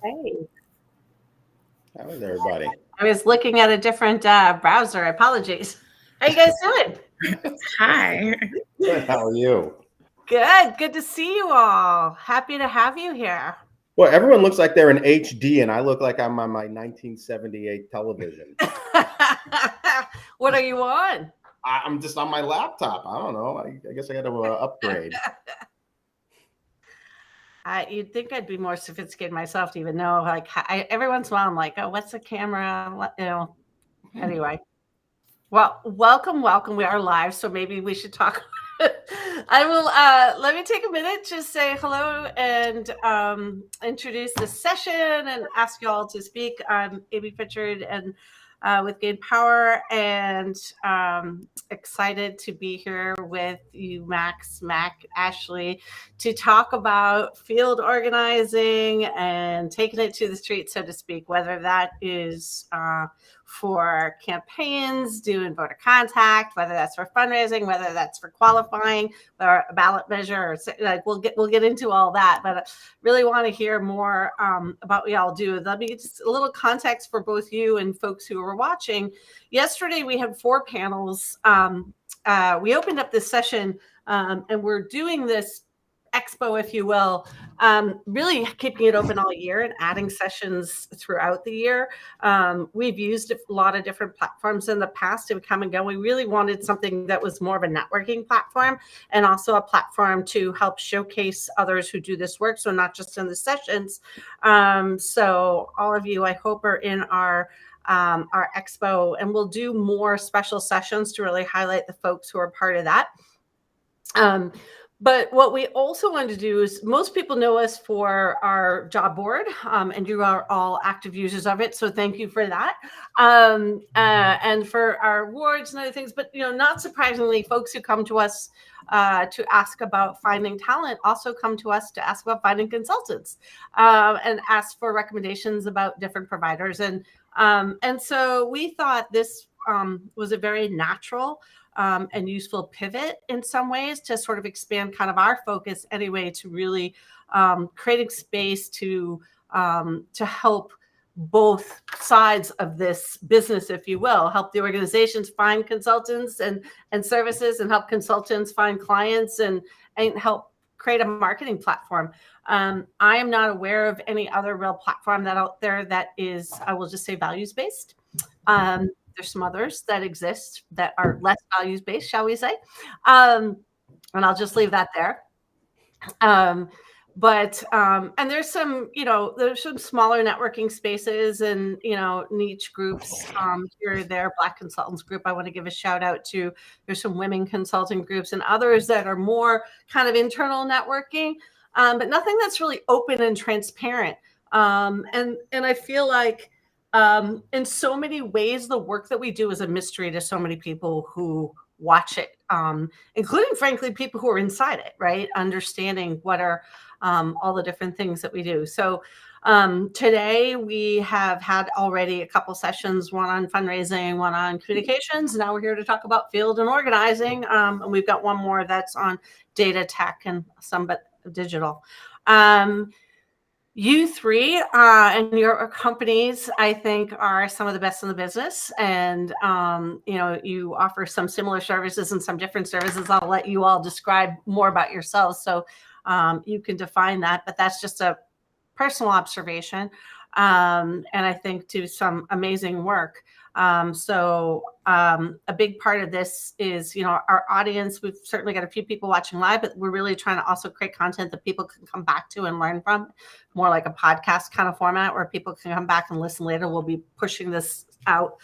Hey. How is everybody? I was looking at a different browser. Apologies. How you guys doing? Hi. Good. How are you? Good. Good to see you all. Happy to have you here. Well, everyone looks like they're in HD, and I look like I'm on my 1978 television. What are you on? I'm just on my laptop. I don't know. I guess I got to upgrade. You'd think I'd be more sophisticated myself to even know. Like, every once in a while, I'm like, "Oh, what's the camera?" Anyway, well, welcome. We are live, so maybe we should talk. I will. Let me take a minute to say hello and introduce this session and ask you all to speak. I'm Amy Pritchard and with Gain Power, and excited to be here with you, Max, Mac, Ashley, to talk about field organizing and taking it to the street, so to speak, whether that is for campaigns, doing voter contact, whether that's for fundraising, whether that's for qualifying, or a ballot measure, or like we'll get into all that. But I really want to hear more about what y'all do. Let me get just a little context for both you and folks who are watching. Yesterday we had 4 panels. We opened up this session, and we're doing this expo, if you will, really keeping it open all year and adding sessions throughout the year. We've used a lot of different platforms in the past to come and go. We really wanted something that was more of a networking platform and also a platform to help showcase others who do this work. So not just in the sessions. So all of you, I hope, are in our expo, and we'll do more special sessions to really highlight the folks who are part of that. But what we also wanted to do is, most people know us for our job board, and you are all active users of it. So thank you for that. And for our awards and other things. But, not surprisingly, folks who come to us to ask about finding talent also come to us to ask about finding consultants, and ask for recommendations about different providers. And so we thought this was a very natural and useful pivot in some ways to sort of expand kind of our focus anyway, to really creating space to help both sides of this business, if you will, help the organizations find consultants and services, and help consultants find clients, and help create a marketing platform. I am not aware of any other real platform that out there that is, I will just say, values-based. There's some others that exist that are less values-based, shall we say. And I'll just leave that there. But and there's some smaller networking spaces and, niche groups here or there. Black Consultants Group, I want to give a shout out to. There's some women consulting groups and others that are more kind of internal networking, but nothing that's really open and transparent. And I feel like in so many ways, the work that we do is a mystery to so many people who watch it, including, frankly, people who are inside it, right? Understanding what are all the different things that we do. So today we have had already a couple sessions, one on fundraising, one on communications. Now we're here to talk about field and organizing. And we've got one more that's on data tech and some but digital. You three and your companies, I think, are some of the best in the business. And, you offer some similar services and some different services. I'll let you all describe more about yourselves, so you can define that. But that's just a personal observation. And I think do some amazing work. So a big part of this is, our audience. We've certainly got a few people watching live, but we're really trying to also create content that people can come back to and learn from, more like a podcast kind of format where people can come back and listen later. We'll be pushing this out.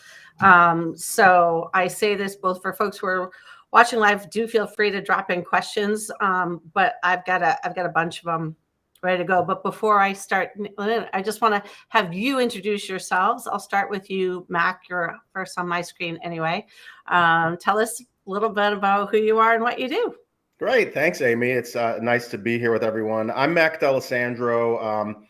So I say this both for folks who are watching live. Do feel free to drop in questions. But I've got a bunch of them ready to go. But before I start, I just want to have you introduce yourselves. I'll start with you, Mac. You're first on my screen anyway. Tell us a little bit about who you are and what you do. Great. Thanks, Amy. It's nice to be here with everyone. I'm Mac D'Alessandro.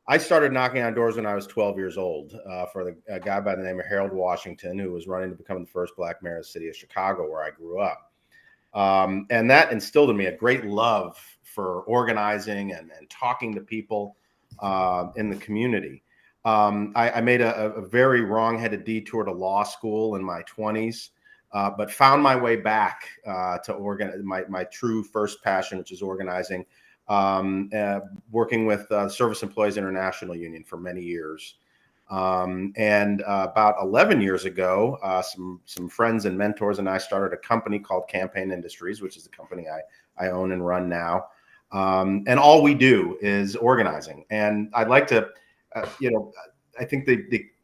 I started knocking on doors when I was 12 years old for a guy by the name of Harold Washington, who was running to become the first Black mayor of the city of Chicago, where I grew up. And that instilled in me a great love for organizing and talking to people. in the community. I made a very wrong-headed detour to law school in my 20s, but found my way back to my true first passion, which is organizing, working with Service Employees International Union for many years. And about 11 years ago, some friends and mentors and I started a company called Campaign Industries, which is the company I own and run now. And all we do is organizing. And I'd like to, I think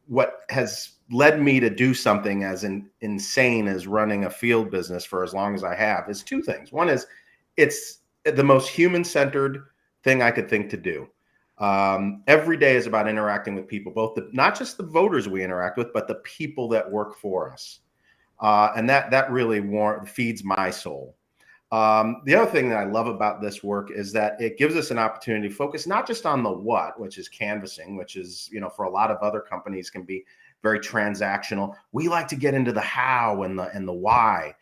what has led me to do something as insane as running a field business for as long as I have is two things. One is it's the most human-centered thing I could think to do. Every day is about interacting with people, not just the voters we interact with, but the people that work for us. And that really feeds my soul. The other thing that I love about this work is that it gives us an opportunity to focus not just on the what, which is canvassing, which is, for a lot of other companies can be very transactional. We like to get into the how and the why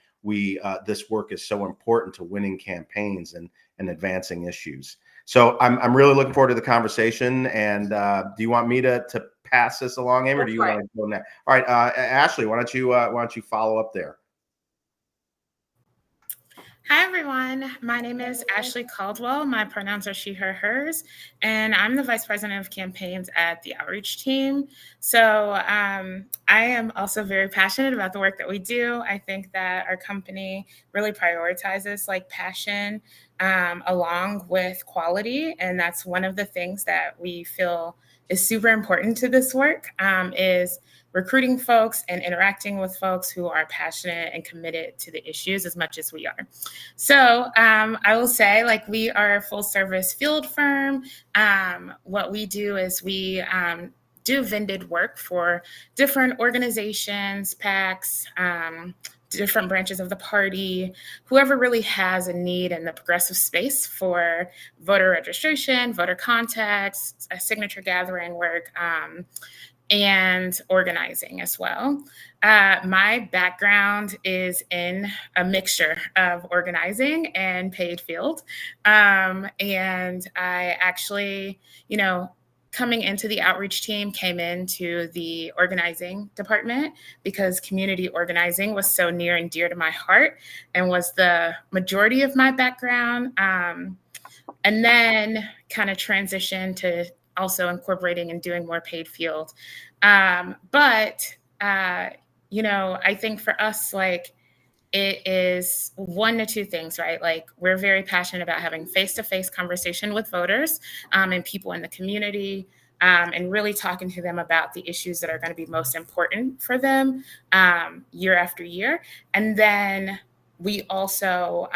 this work is so important to winning campaigns and advancing issues. So I'm really looking forward to the conversation. And do you want me to pass this along, Amy, or do you want to go next? All right, Ashley, why don't you follow up there? Hi, everyone. My name is Ashley Caldwell. My pronouns are she, her, hers, and I'm the Vice President of Campaigns at the Outreach team. So I am also very passionate about the work that we do. I think that our company really prioritizes passion along with quality, and that's one of the things that we feel is super important to this work, is recruiting folks and interacting with folks who are passionate and committed to the issues as much as we are. So I will say, we are a full service field firm. What we do is we do vended work for different organizations, PACs, different branches of the party, whoever really has a need in the progressive space for voter registration, voter contacts, signature gathering work, and organizing as well. My background is in a mixture of organizing and paid field. And I actually, coming into the outreach team, came into the organizing department because community organizing was so near and dear to my heart and was the majority of my background. And then kind of transitioned to also incorporating and doing more paid field. But I think for us, it is one to two things, right? We're very passionate about having face-to-face conversation with voters and people in the community, and really talking to them about the issues that are going to be most important for them year after year. And then we also,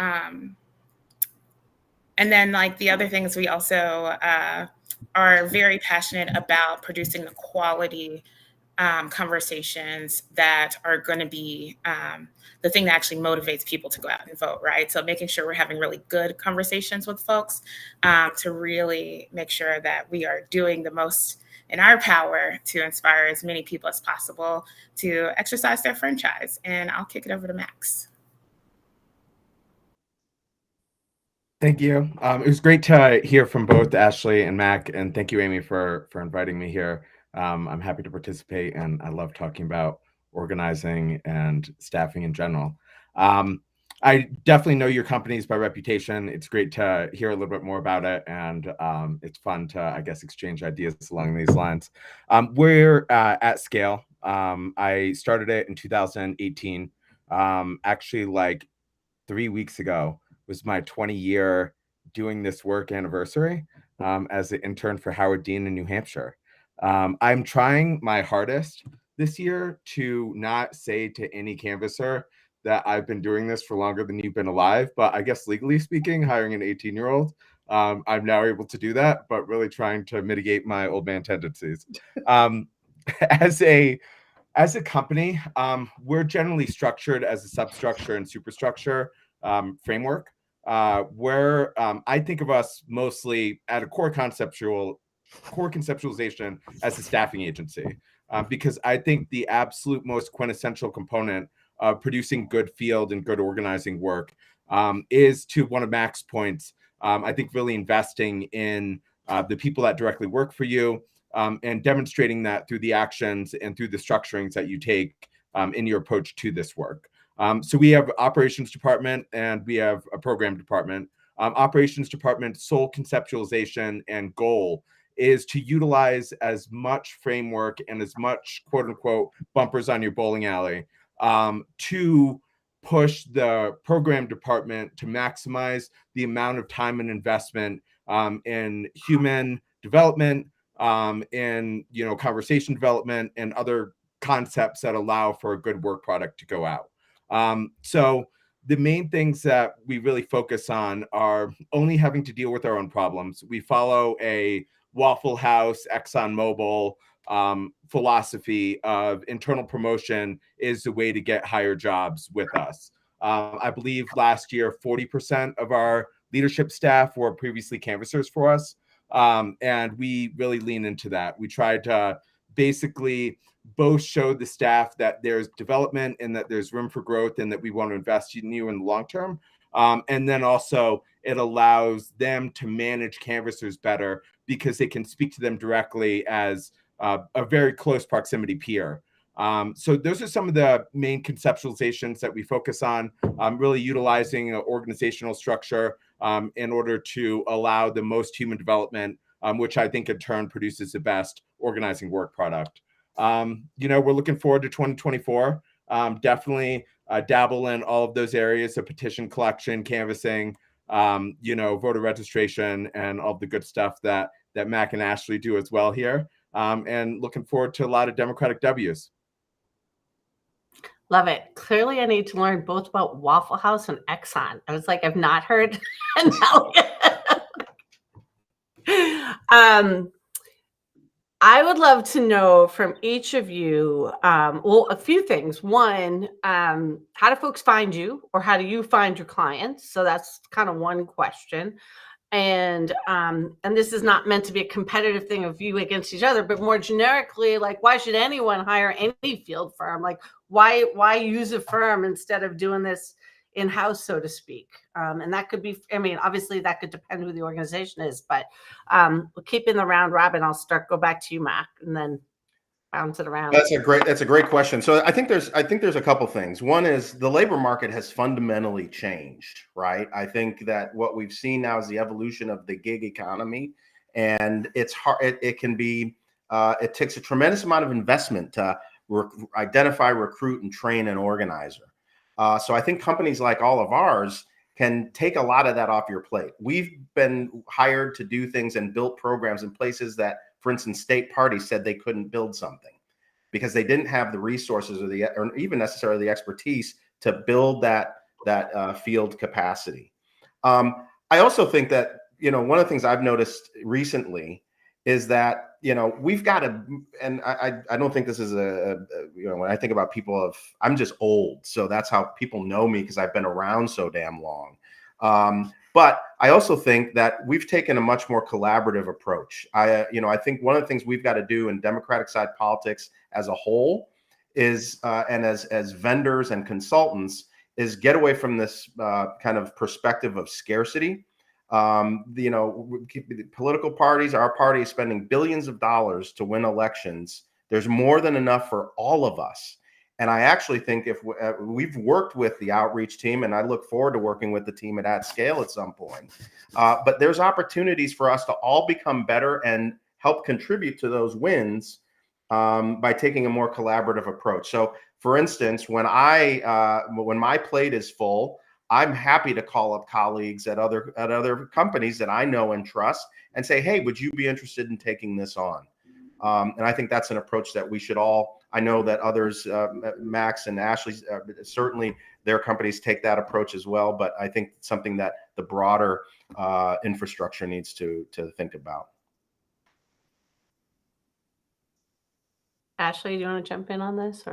the other things, we also are very passionate about producing the quality conversations that are going to be the thing that actually motivates people to go out and vote, right? So making sure we're having really good conversations with folks to really make sure that we are doing the most in our power to inspire as many people as possible to exercise their franchise. And I'll kick it over to Max. Thank you. It was great to hear from both Ashley and Mac, and thank you, Amy, for inviting me here. I'm happy to participate, and I love talking about organizing and staffing in general. I definitely know your companies by reputation. It's great to hear a little bit more about it, and it's fun to, I guess, exchange ideas along these lines. We're at scale. I started it in 2018. Actually, 3 weeks ago was my 20-year doing this work anniversary as an intern for Howard Dean in New Hampshire. I'm trying my hardest this year to not say to any canvasser that I've been doing this for longer than you've been alive, but I guess legally speaking, hiring an 18-year-old, I'm now able to do that, but really trying to mitigate my old man tendencies. As a company, we're generally structured as a substructure and superstructure framework, where I think of us mostly at a core conceptualization as a staffing agency, because I think the absolute most quintessential component of producing good field and good organizing work is, to one of Mac's points, I think really investing in the people that directly work for you, and demonstrating that through the actions and through the structurings that you take in your approach to this work. So we have operations department and we have a program department. Operations department sole conceptualization and goal is to utilize as much framework and as much quote unquote bumpers on your bowling alley to push the program department to maximize the amount of time and investment in human development, in conversation development and other concepts that allow for a good work product to go out. So the main things that we really focus on are only having to deal with our own problems. We follow a Waffle House, ExxonMobil philosophy of internal promotion is the way to get higher jobs with us. I believe last year, 40% of our leadership staff were previously canvassers for us. And we really lean into that. We tried to basically both show the staff that there's development and that there's room for growth and that we want to invest in you in the long term. And then also it allows them to manage canvassers better because they can speak to them directly as a very close proximity peer. So those are some of the main conceptualizations that we focus on, really utilizing an organizational structure in order to allow the most human development, which I think in turn produces the best organizing work product. We're looking forward to 2024. Definitely dabble in all of those areas of petition collection, canvassing, voter registration, and all the good stuff that Mac and Ashley do as well here. And looking forward to a lot of Democratic W's. Love it. Clearly, I need to learn both about Waffle House and Exxon. I was like, I've not heard. I would love to know from each of you, a few things. One, how do folks find you, or how do you find your clients? So that's kind of one question. And this is not meant to be a competitive thing of you against each other, but more generically, like, why should anyone hire any field firm? Like, why use a firm instead of doing this in-house, so to speak? And that could be, obviously that could depend who the organization is, but we'll keep in the round robin. I'll go back to you, Mac, and then bounce it around. That's a great question. So I think there's a couple things. One is the labor market has fundamentally changed, right? I think that what we've seen now is the evolution of the gig economy, and it's hard. It can be. It takes a tremendous amount of investment to identify, recruit, and train an organizer. So I think companies like all of ours can take a lot of that off your plate. We've been hired to do things and built programs in places that, for instance, state parties said they couldn't build something because they didn't have the resources or even necessarily the expertise to build that field capacity. I also think that, one of the things I've noticed recently is that, we've got to, and I don't think this is when I think about people I'm just old. So that's how people know me, because I've been around so damn long. But I also think that we've taken a much more collaborative approach. I think one of the things we've got to do in Democratic side politics as a whole is, and as vendors and consultants, is get away from this kind of perspective of scarcity. Political parties, our party is spending billions of dollars to win elections. There's more than enough for all of us. And I actually think if we've worked with the outreach team, and I look forward to working with the team at Scale at some point, but there's opportunities for us to all become better and help contribute to those wins by taking a more collaborative approach. So for instance, when my plate is full, I'm happy to call up colleagues at other companies that I know and trust and say, hey, would you be interested in taking this on? And I think that's an approach that we should all, I know that others, Max and Ashley, certainly their companies take that approach as well. But I think it's something that the broader infrastructure needs to think about. Ashley, do you want to jump in on this?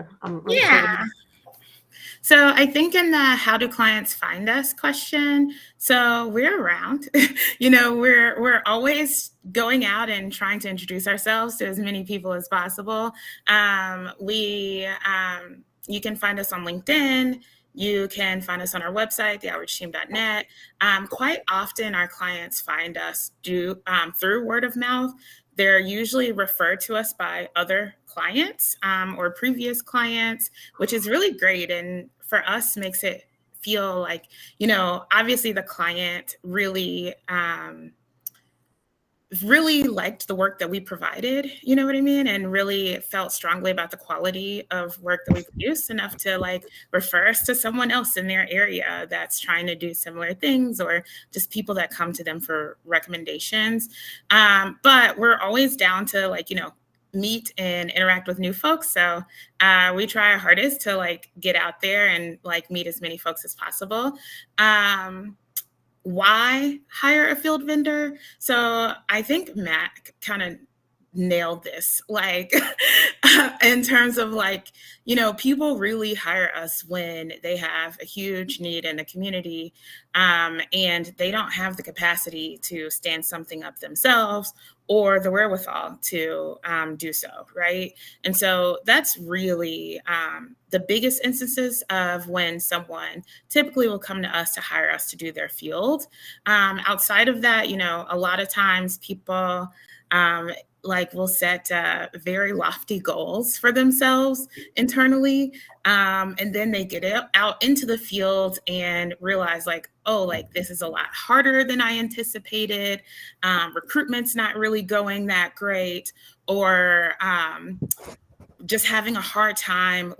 Yeah. So I think in the how do clients find us question, so we're around, we're always going out and trying to introduce ourselves to as many people as possible. We You can find us on LinkedIn. You can find us on our website, theoutreachteam.net. Quite often, our clients find us through word of mouth. They're usually referred to us by other clients or previous clients, which is really great. And for us, makes it feel like, obviously the client really liked the work that we provided, you know what I mean? And really felt strongly about the quality of work that we produced enough to refer us to someone else in their area that's trying to do similar things, or just people that come to them for recommendations. But we're always down to meet and interact with new folks. So we try our hardest to get out there and meet as many folks as possible. Why hire a field vendor? So I think Matt kind of nailed this, in terms of people really hire us when they have a huge need in the community, and they don't have the capacity to stand something up themselves or the wherewithal to do so, right? And so that's really the biggest instances of when someone typically will come to us to hire us to do their field. Outside of that, a lot of times people will set very lofty goals for themselves internally. And then they get out into the field and realize this is a lot harder than I anticipated. Recruitment's not really going that great, or just having a hard time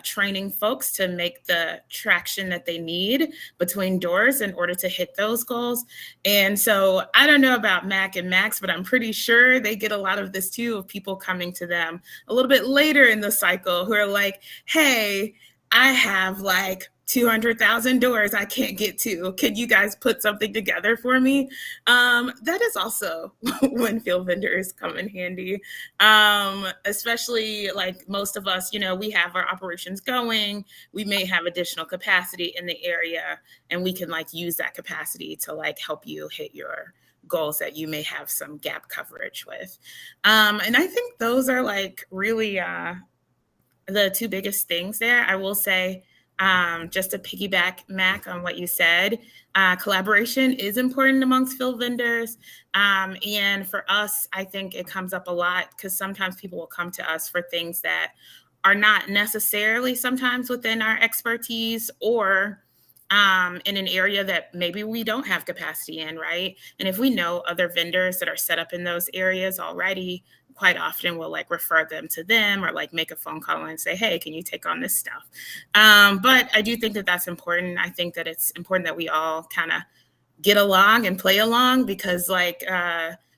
training folks to make the traction that they need between doors in order to hit those goals. And so I don't know about Mac and Max, but I'm pretty sure they get a lot of this too, of people coming to them a little bit later in the cycle who are like, hey, I have 200,000 doors I can't get to. Can you guys put something together for me? That is also when field vendors come in handy. Especially most of us, we have our operations going. We may have additional capacity in the area, and we can use that capacity to help you hit your goals that you may have some gap coverage with. And I think those are really the two biggest things there. I will say, just to piggyback, Mac, on what you said, collaboration is important amongst field vendors. And for us, I think it comes up a lot because sometimes people will come to us for things that are not necessarily sometimes within our expertise, or in an area that maybe we don't have capacity in, right? And if we know other vendors that are set up in those areas already, quite often we'll refer them to them, or make a phone call and say, hey, can you take on this stuff? But I do think that that's important. I think that it's important that we all kind of get along and play along, because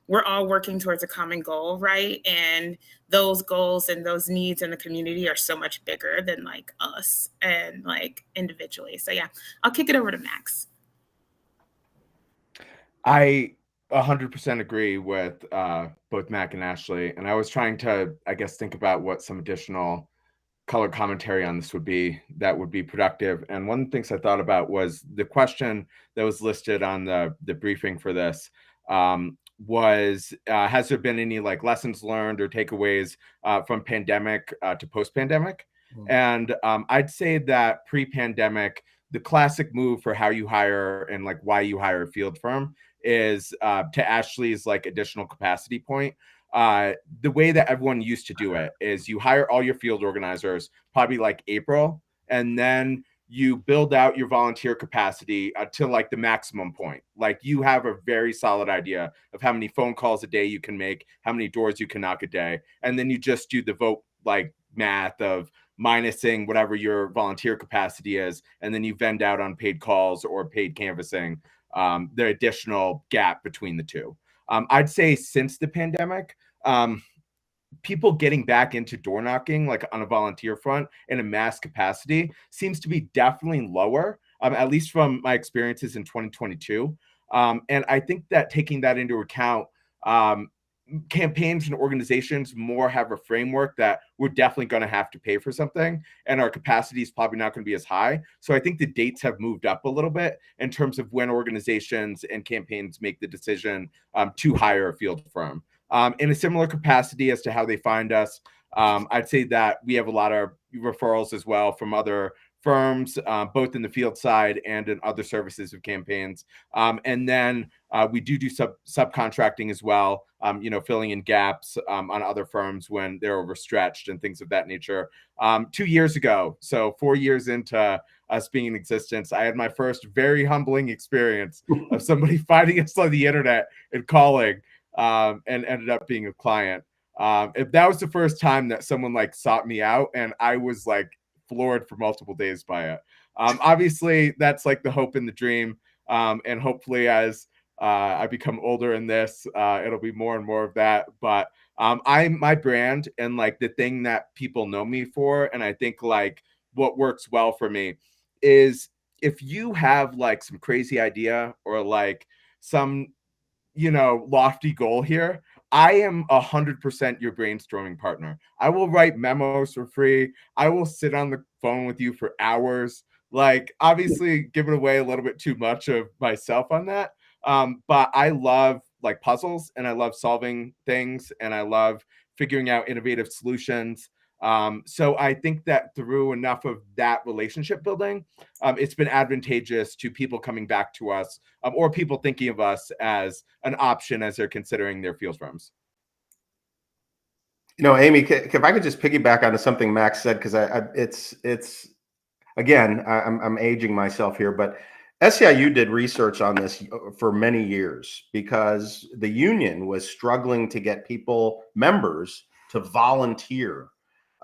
we're all working towards a common goal, right? And those goals and those needs in the community are so much bigger than us and individually. So yeah, I'll kick it over to Max. I 100% agree with both Mac and Ashley. And I was trying to, I guess, think about what some additional color commentary on this would be that would be productive. And one of the things I thought about was the question that was listed on the briefing for this was, has there been any lessons learned or takeaways from pandemic to post-pandemic? And I'd say that pre-pandemic, the classic move for how you hire and why you hire a field firm is, to Ashley's additional capacity point, the way that everyone used to do it is you hire all your field organizers probably April, and then you build out your volunteer capacity to the maximum point. You have a very solid idea of how many phone calls a day you can make, how many doors you can knock a day, and then you just do the vote math of minusing whatever your volunteer capacity is, and then you vend out on paid calls or paid canvassing the additional gap between the two. I'd say since the pandemic, people getting back into door knocking on a volunteer front in a mass capacity seems to be definitely lower, at least from my experiences in 2022. And I think that taking that into account, campaigns and organizations more have a framework that we're definitely going to have to pay for something, and our capacity is probably not going to be as high. So I think the dates have moved up a little bit in terms of when organizations and campaigns make the decision to hire a field firm. In a similar capacity as to how they find us, I'd say that we have a lot of referrals as well from other firms, both in the field side and in other services of campaigns. And then we do subcontracting as well, filling in gaps on other firms when they're overstretched and things of that nature. 2 years ago, so 4 years into us being in existence, I had my first very humbling experience of somebody finding us on the internet and calling, and ended up being a client. That was the first time that someone like sought me out, and I was like floored for multiple days by it. Obviously, that's like the hope and the dream, and hopefully as I become older in this, it'll be more and more of that. But my brand and like the thing that people know me for, and I think like what works well for me is if you have like some crazy idea or like some, lofty goal here, I am 100% your brainstorming partner. I will write memos for free. I will sit on the phone with you for hours. Like, obviously giving away a little bit too much of myself on that. But I love like puzzles, and I love solving things, and I love figuring out innovative solutions. So I think that through enough of that relationship building, it's been advantageous to people coming back to us, or people thinking of us as an option as they're considering their field firms. Amy, if I could just piggyback onto something Max said, because it's again, I'm aging myself here, but SEIU did research on this for many years because the union was struggling to get members to volunteer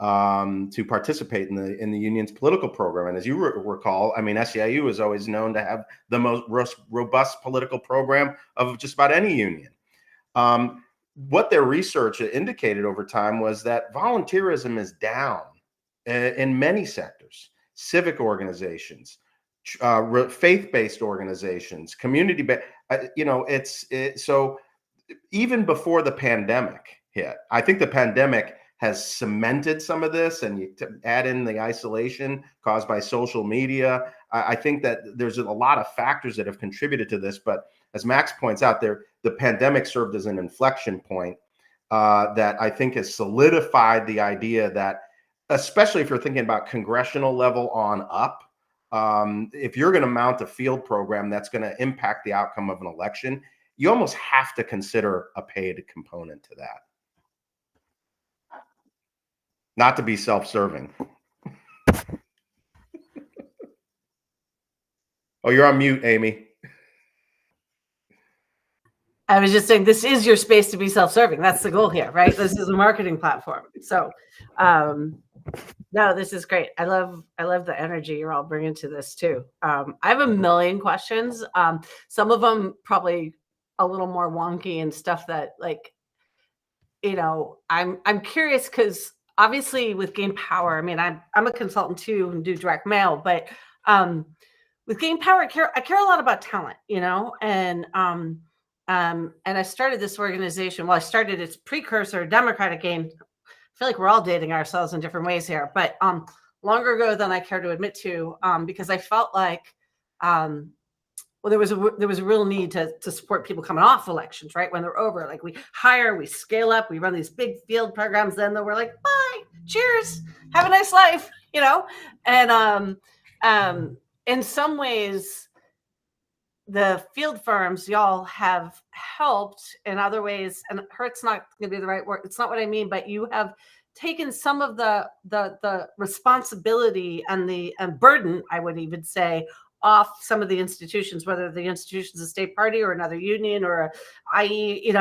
to participate in the union's political program. And as you recall, I mean, SEIU is always known to have the most robust political program of just about any union. What their research indicated over time was that volunteerism is down in many sectors: civic organizations, faith-based organizations, community-based. So even before the pandemic hit, I think the pandemic has cemented some of this, and you add in the isolation caused by social media. I think that there's a lot of factors that have contributed to this, but as Max points out there, the pandemic served as an inflection point that I think has solidified the idea that, especially if you're thinking about congressional level on up, if you're going to mount a field program that's going to impact the outcome of an election, you almost have to consider a paid component to that. Not to be self-serving. Oh, you're on mute, Amy. I was just saying, this is your space to be self-serving. That's the goal here, right? This is a marketing platform. So, no, this is great. I love the energy you're all bringing to this too. I have a million questions. Some of them probably a little more wonky and stuff that, like, I'm curious because obviously with Gain Power, I mean, I'm a consultant too and do direct mail, but with Gain Power, I care a lot about talent, and I started this organization. Well, I started its precursor, Democratic Gain. I feel like we're all dating ourselves in different ways here, but longer ago than I care to admit to, because I felt like, there was a real need to support people coming off elections, right? When they're over, like we hire, we scale up, we run these big field programs. Then we're like, bye, cheers, have a nice life, And in some ways, the field firms, y'all have helped. In other ways, and hurt's not going to be the right word. It's not what I mean, but you have taken some of the responsibility and the burden, I would even say, off some of the institutions, whether the institution's a state party or another union or IE,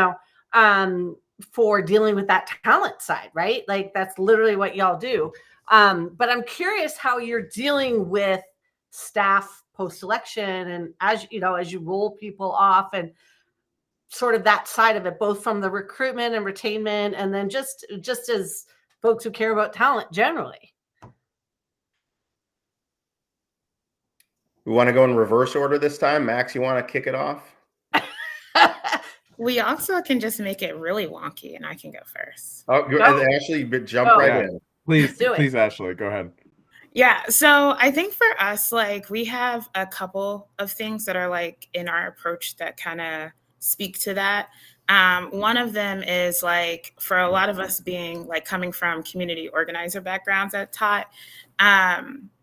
for dealing with that talent side, right? Like that's literally what y'all do. But I'm curious how you're dealing with staff post-election, and as you roll people off, and sort of that side of it, both from the recruitment and retainment, and then just as folks who care about talent generally. We want to go in reverse order this time. Max, you want to kick it off? We also can just make it really wonky, and I can go first. Oh, Ashley, jump right in. Please, Ashley, go ahead. Yeah, so I think for us, like, we have a couple of things that are like in our approach that kind of speak to that. One of them is like, for a lot of us being like coming from community organizer backgrounds at Tot,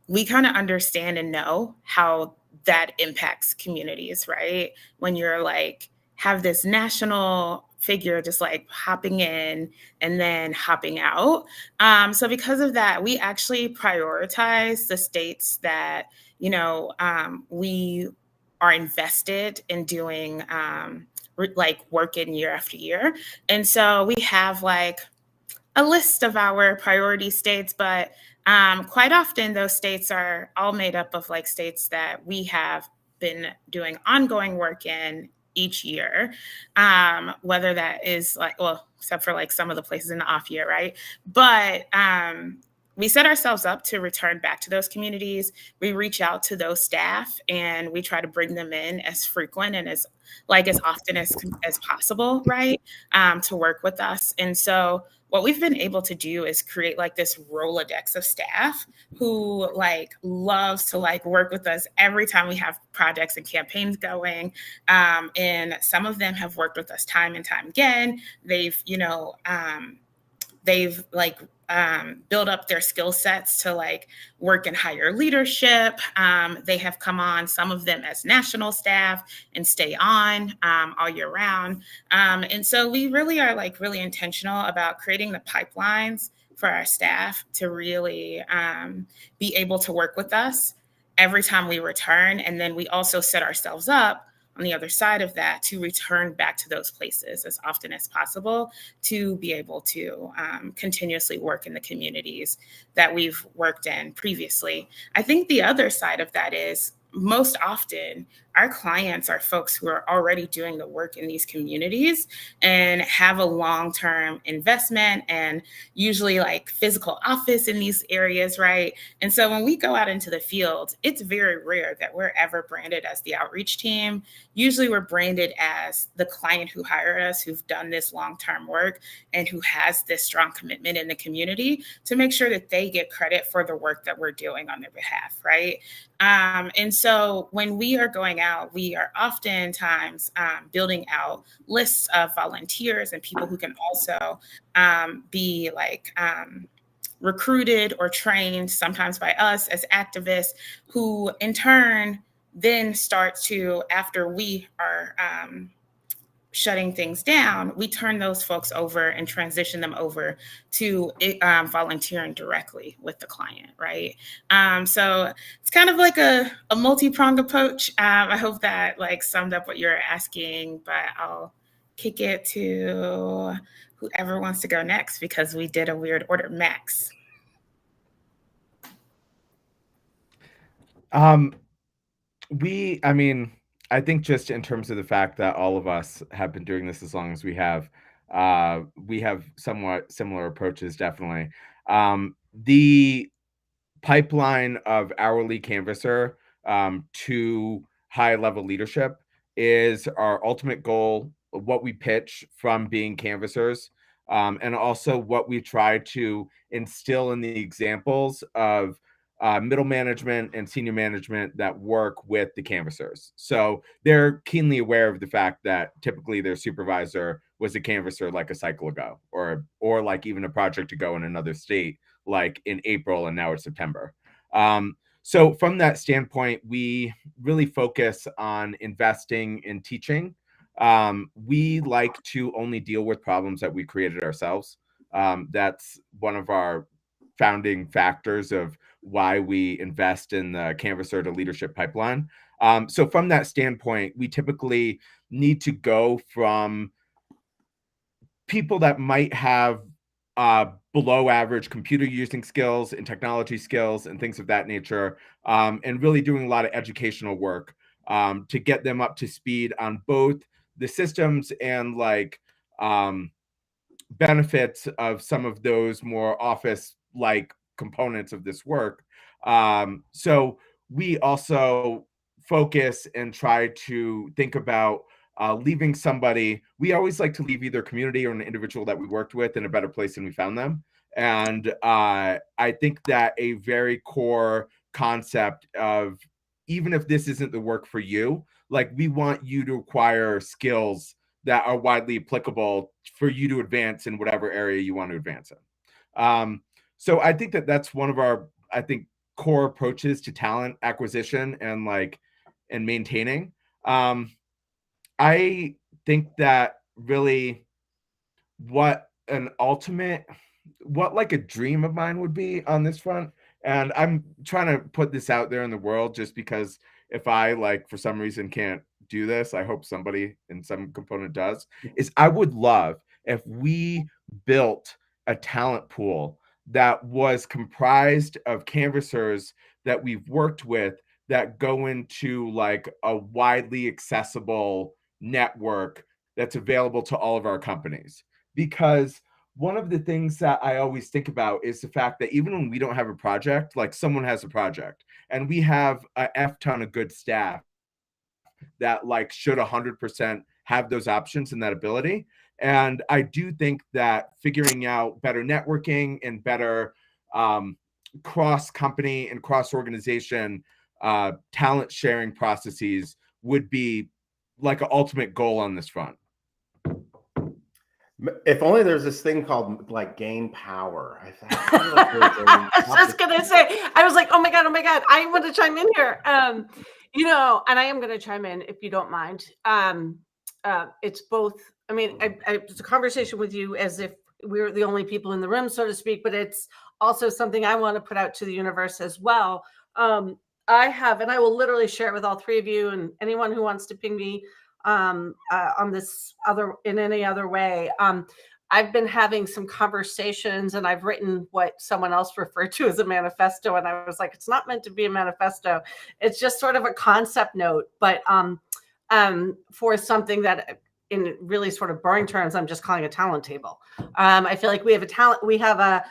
we kind of understand and know how that impacts communities, right? When you're like, have this national figure just like hopping in and then hopping out. So because of that, we actually prioritize the states that, you know, we are invested in doing like work in year after year. And so we have like a list of our priority states, but quite often those states are all made up of like states that we have been doing ongoing work in each year, whether that is like, well, except for like some of the places in the off year, right? But we set ourselves up to return back to those communities. We reach out to those staff and we try to bring them in as frequent and as often as possible, right? To work with us. And so what we've been able to do is create like this Rolodex of staff who like loves to like work with us every time we have projects and campaigns going. And some of them have worked with us time and time again. They've, you know, they've like build up their skill sets to like work in higher leadership. They have come on, some of them as national staff, and stay on all year round. And so we really are like really intentional about creating the pipelines for our staff to really be able to work with us every time we return. And then we also set ourselves up on the other side of that to return back to those places as often as possible to be able to continuously work in the communities that we've worked in previously. I think the other side of that is most often our clients are folks who are already doing the work in these communities and have a long-term investment and usually like physical office in these areas, right? And so when we go out into the field, it's very rare that we're ever branded as the outreach team. Usually we're branded as the client who hired us, who've done this long-term work and who has this strong commitment in the community to make sure that they get credit for the work that we're doing on their behalf, right? And so when we are going out, we are oftentimes building out lists of volunteers and people who can also be like recruited or trained sometimes by us as activists who in turn then start to, after we are shutting things down, we turn those folks over and transition them over to volunteering directly with the client, right? So it's kind of like a multi-pronged approach. I hope that like summed up what you're asking, but I'll kick it to whoever wants to go next because we did a weird order. Max. I think just in terms of the fact that all of us have been doing this as long as we have somewhat similar approaches, definitely. The pipeline of hourly canvasser to high-level leadership is our ultimate goal, what we pitch from being canvassers, and also what we try to instill in the examples of middle management and senior management that work with the canvassers. So they're keenly aware of the fact that typically their supervisor was a canvasser like a cycle ago, or like even a project ago in another state, like in April and now it's September. So from that standpoint, we really focus on investing in teaching. We like to only deal with problems that we created ourselves. That's one of our founding factors of why we invest in the canvasser to leadership pipeline. So from that standpoint, we typically need to go from people that might have below average computer using skills and technology skills and things of that nature, and really doing a lot of educational work to get them up to speed on both the systems and like benefits of some of those more office-like components of this work. So we also focus and try to think about leaving somebody. We always like to leave either community or an individual that we worked with in a better place than we found them. And I think that a very core concept of, even if this isn't the work for you, like we want you to acquire skills that are widely applicable for you to advance in whatever area you want to advance in. So I think that that's one of our, I think, core approaches to talent acquisition and maintaining. I think that really what like a dream of mine would be on this front. And I'm trying to put this out there in the world just because if I for some reason can't do this, I hope somebody in some component does, is I would love if we built a talent pool that was comprised of canvassers that we've worked with that go into a widely accessible network that's available to all of our companies. Because one of the things that I always think about is the fact that even when we don't have a project, someone has a project, and we have a F ton of good staff that should 100% have those options and that ability. And I do think that figuring out better networking and better cross company and cross organization talent sharing processes would be an ultimate goal on this front. If only there's this thing called gain power. I was just gonna say, I was like, oh my god, I want to chime in here. And I am gonna chime in if you don't mind. It's both. I mean, it's a conversation with you as if we're the only people in the room, so to speak, but it's also something I want to put out to the universe as well. I have, and I will literally share it with all three of you and anyone who wants to ping me on this in any other way. I've been having some conversations and I've written what someone else referred to as a manifesto. And I was like, it's not meant to be a manifesto. It's just sort of a concept note, but for something that in really sort of boring terms, I'm just calling a talent table. I feel like we have a talent, we have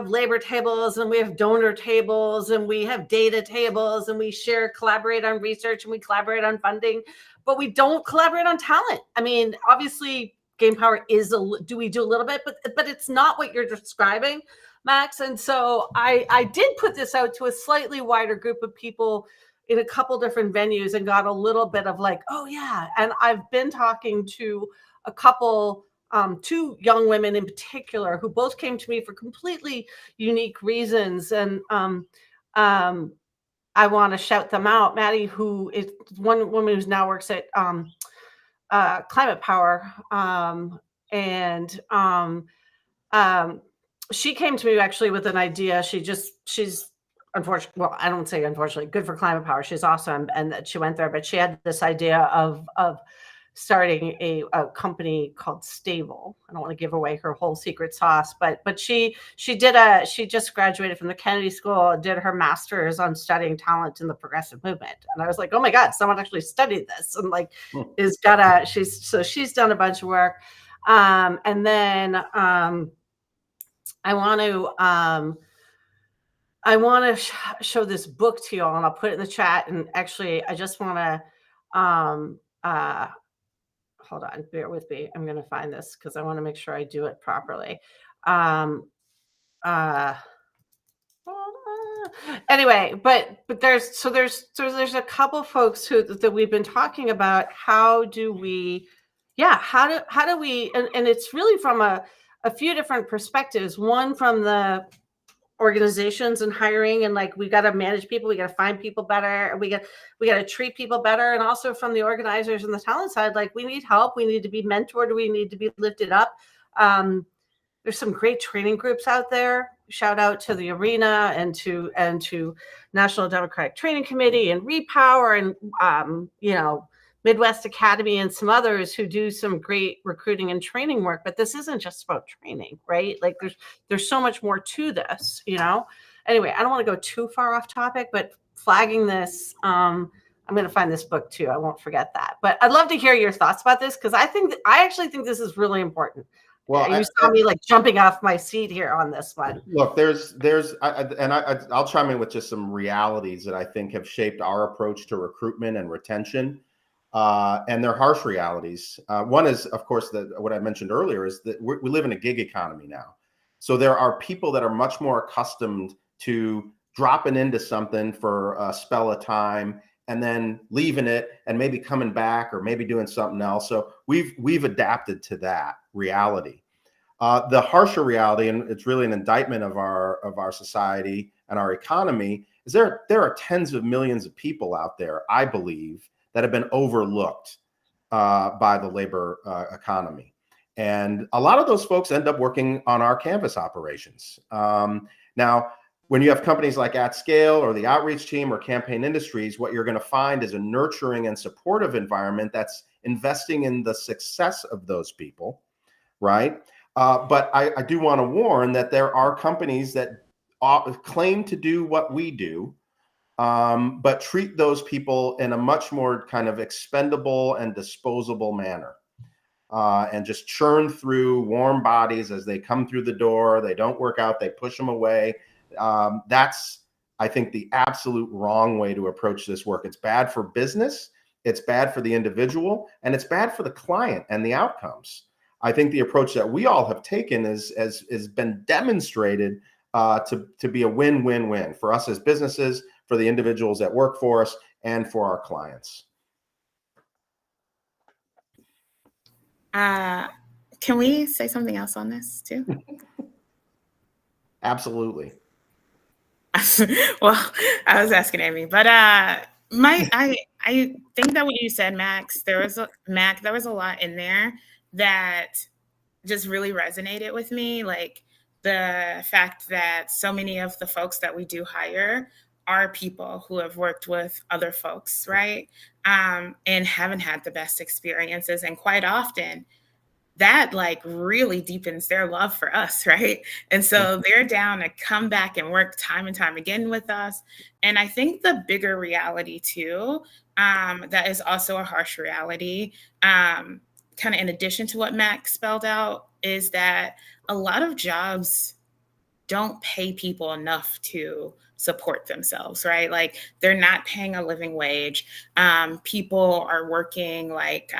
labor tables and we have donor tables and we have data tables and we collaborate on research and we collaborate on funding, but we don't collaborate on talent. I mean, obviously gain power we do a little bit, but it's not what you're describing, Max. And so I did put this out to a slightly wider group of people in a couple different venues and got a little bit of oh yeah. And I've been talking to a couple, two young women in particular who both came to me for completely unique reasons. And I want to shout them out. Maddie, who is one woman who now works at Climate Power. She came to me actually with an idea. She's unfortunately, well, I don't say unfortunately, good for Climate Power. She's awesome. And that she went there, but she had this idea of starting a company called Stable. I don't want to give away her whole secret sauce, but she just graduated from the Kennedy School, did her master's on studying talent in the progressive movement. And I was like, oh my God, someone actually studied this and she's done a bunch of work. And then I want to show this book to you all, and I'll put it in the chat. And actually, I just want to hold on, bear with me. I'm going to find this because I want to make sure I do it properly. Anyway, but there's a couple folks that we've been talking about. How do we, and it's really from a few different perspectives. One from the organizations and hiring, and we got to manage people, we got to find people better, and we got to treat people better. And also from the organizers and the talent side, we need help, we need to be mentored, we need to be lifted up. There's some great training groups out there. Shout out to the Arena and to National Democratic Training Committee and Repower and Midwest Academy and some others who do some great recruiting and training work. But this isn't just about training, right? There's so much more to this, Anyway, I don't want to go too far off topic, but flagging this, I'm going to find this book too. I won't forget that. But I'd love to hear your thoughts about this because I actually think this is really important. Well, you saw me jumping off my seat here on this one. Look, I'll chime in with just some realities that I think have shaped our approach to recruitment and retention. And they're harsh realities. One is, of course, what I mentioned earlier is that we live in a gig economy now. So there are people that are much more accustomed to dropping into something for a spell of time and then leaving it and maybe coming back or maybe doing something else. So we've adapted to that reality. The harsher reality, and it's really an indictment of our society and our economy, is there are tens of millions of people out there, I believe, that have been overlooked by the labor economy. And a lot of those folks end up working on our campus operations. Now, when you have companies like At Scale or the Outreach Team or Campaign Industries, what you're going to find is a nurturing and supportive environment that's investing in the success of those people, right? But I do want to warn that there are companies that claim to do what we do, but treat those people in a much more kind of expendable and disposable manner, and just churn through warm bodies as they come through the door. They don't work out, they push them away. That's, I think, the absolute wrong way to approach this work. It's bad for business, it's bad for the individual, and it's bad for the client and the outcomes. I think the approach that we all have taken has been demonstrated to be a win-win-win for us as businesses, for the individuals that work for us, and for our clients. Can we say something else on this too? Absolutely. Well, I was asking Amy, but I think that what you said, Max, there was a lot in there that just really resonated with me. Like the fact that so many of the folks that we do hire are people who have worked with other folks, right? And haven't had the best experiences. And quite often that like really deepens their love for us, right? And so they're down to come back and work time and time again with us. And I think the bigger reality too, that is also a harsh reality, kind of in addition to what Max spelled out, is that a lot of jobs don't pay people enough to support themselves, right? Like they're not paying a living wage. People are working like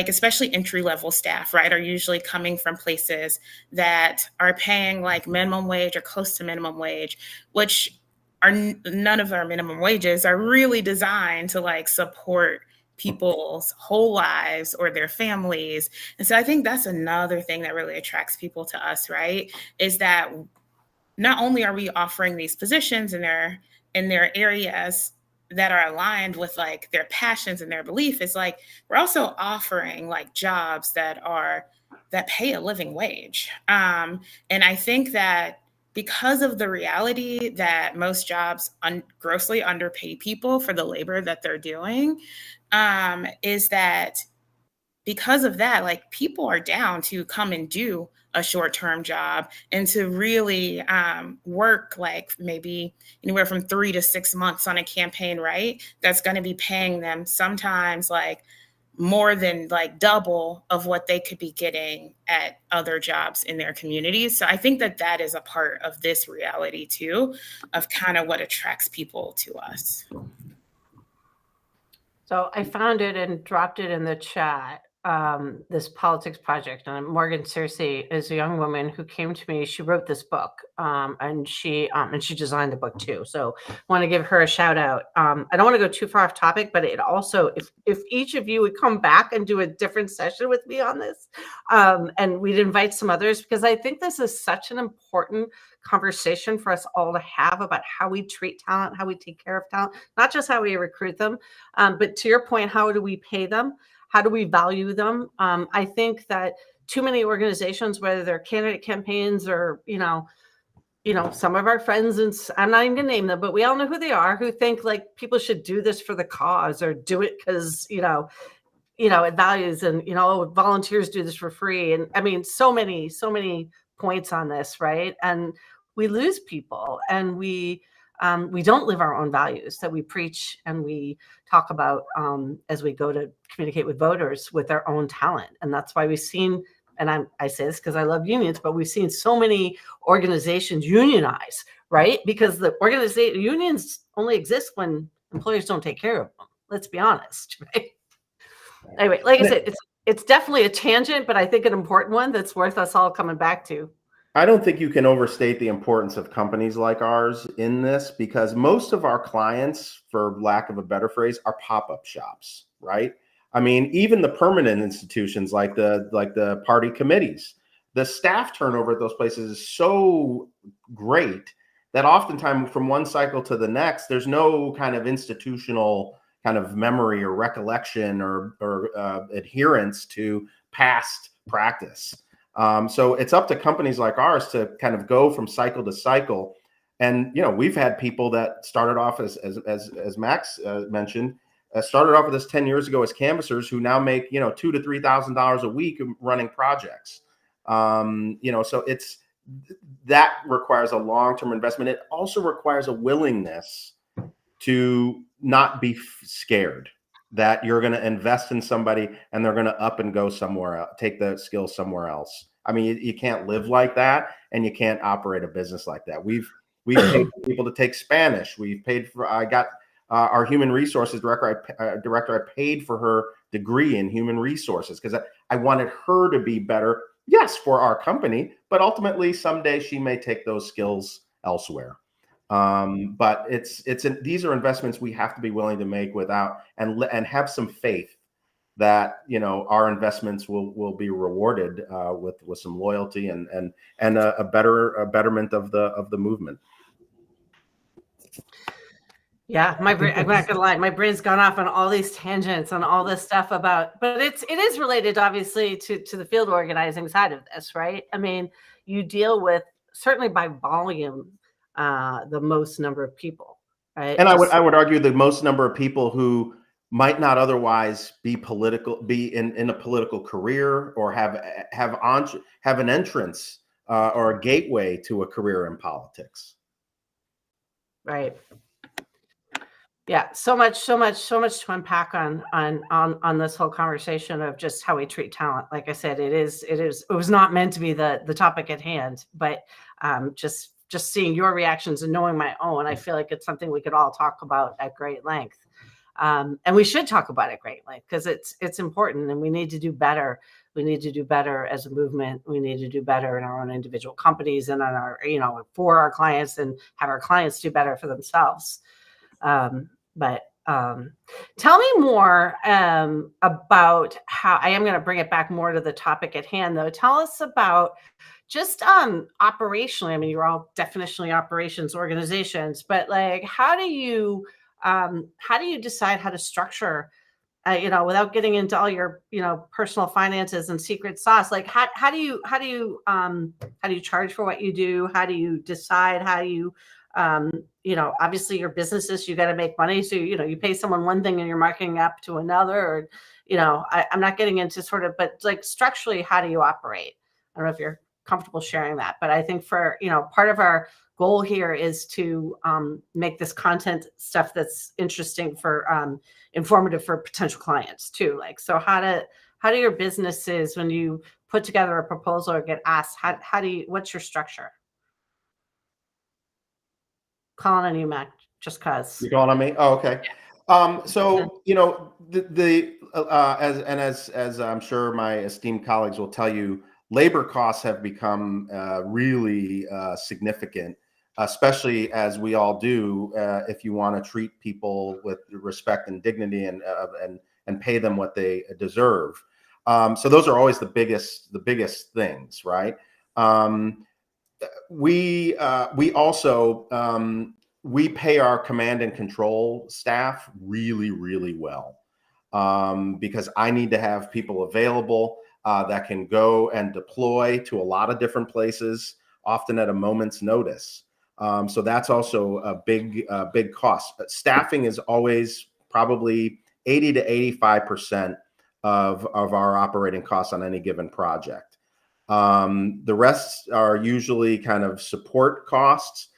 especially entry-level staff, right, are usually coming from places that are paying like minimum wage or close to minimum wage, which are none of our minimum wages are really designed to like support people's whole lives or their families. And so I think that's another thing that really attracts people to us, right, is that not only are we offering these positions in their areas that are aligned with like their passions and their belief, is like we're also offering like jobs that pay a living wage. And I think that because of the reality that most jobs grossly underpay people for the labor that they're doing, is that because of that, like people are down to come and do a short-term job and to really work like maybe anywhere from 3 to 6 months on a campaign, right? That's going to be paying them sometimes like more than like double of what they could be getting at other jobs in their communities. So I think that that is a part of this reality too, of kind of what attracts people to us. So I found it and dropped it in the chat, this politics project. And Morgan Searcy is a young woman who came to me. She wrote this book, and she designed the book too. So I want to give her a shout out. I don't want to go too far off topic, but it also, if each of you would come back and do a different session with me on this, and we'd invite some others, because I think this is such an important conversation for us all to have about how we treat talent, how we take care of talent, not just how we recruit them, but to your point, how do we pay them? How do we value them? I think that too many organizations, whether they're candidate campaigns or, some of our friends, and I'm not even gonna name them, but we all know who they are, who think like people should do this for the cause or do it because, it values, and, volunteers do this for free. And I mean, so many points on this, right? And we lose people, and we don't live our own values that we preach and we talk about as we go to communicate with voters with our own talent. And that's why we've seen, and I say this because I love unions, but we've seen so many organizations unionize, right? Because the unions only exist when employers don't take care of them. Let's be honest, right? Anyway, like I said, it's definitely a tangent, but I think an important one that's worth us all coming back to. I don't think you can overstate the importance of companies like ours in this, because most of our clients, for lack of a better phrase, are pop-up shops, right? I mean, even the permanent institutions like the party committees, the staff turnover at those places is so great that oftentimes from one cycle to the next, there's no kind of institutional kind of memory or recollection or adherence to past practice. So it's up to companies like ours to kind of go from cycle to cycle. And, you know, we've had people that started off as Max mentioned, started off with us 10 years ago as canvassers who now make, you know, $2,000 to $3,000 a week running projects. You know, so that requires a long-term investment. It also requires a willingness to not be scared that you're going to invest in somebody and they're going to up and go somewhere else, take the skills somewhere else. I mean, you can't live like that, and you can't operate a business like that. We've paid people to take Spanish. We've paid for. I got our human resources director. I paid for her degree in human resources because I wanted her to be better. Yes, for our company, but ultimately someday she may take those skills elsewhere. But these are investments we have to be willing to make without and have some faith that, you know, our investments will be rewarded with some loyalty and a betterment of the movement. Yeah, I'm not gonna lie, my brain's gone off on all these tangents on all this stuff about, but it is related obviously to the field organizing side of this, right? I mean, you deal with, certainly by volume, the most number of people, right? And I would argue the most number of people who might not otherwise be in a political career or have an entrance or a gateway to a career in politics. Right. Yeah, so much to unpack on this whole conversation of just how we treat talent. Like I said, it was not meant to be the topic at hand, but just seeing your reactions and knowing my own, I feel like it's something we could all talk about at great length. And we should talk about it at great length because it's important, and we need to do better. We need to do better as a movement. We need to do better in our own individual companies and on our, you know, for our clients, and have our clients do better for themselves. But tell me more about how, I am going to bring it back more to the topic at hand, though. Tell us about just operationally. I mean, you're all definitionally operations organizations, but like, how do you decide how to structure, you know, without getting into all your, you know, personal finances and secret sauce? Like, how do you charge for what you do? How do you decide? How do you you know, obviously your businesses, you got to make money. So, you know, you pay someone one thing and you're marking up to another, or, you know, I'm not getting into sort of, but like structurally, how do you operate? I don't know if you're comfortable sharing that, but I think for, you know, part of our goal here is to make this content stuff that's interesting for informative for potential clients too. Like, so how do your businesses, when you put together a proposal or get asked, what's your structure? Calling on you, Mac, just cause. You're calling on me? Oh, okay. So, you know, as I'm sure my esteemed colleagues will tell you, labor costs have become really significant, especially as we all do, if you want to treat people with respect and dignity and pay them what they deserve. So those are always the biggest things, right? We also we pay our command and control staff really, really well, because I need to have people available that can go and deploy to a lot of different places, often at a moment's notice. So that's also a big cost. Staffing is always probably 80 to 85% of our operating costs on any given project. The rest are usually kind of support costs.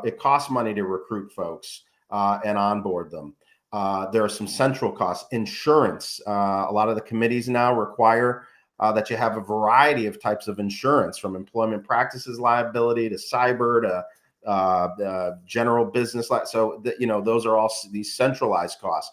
It costs money to recruit folks and onboard them. There are some central costs. Insurance. A lot of the committees now require that you have a variety of types of insurance, from employment practices liability to cyber to general business. So, you know, those are all these centralized costs.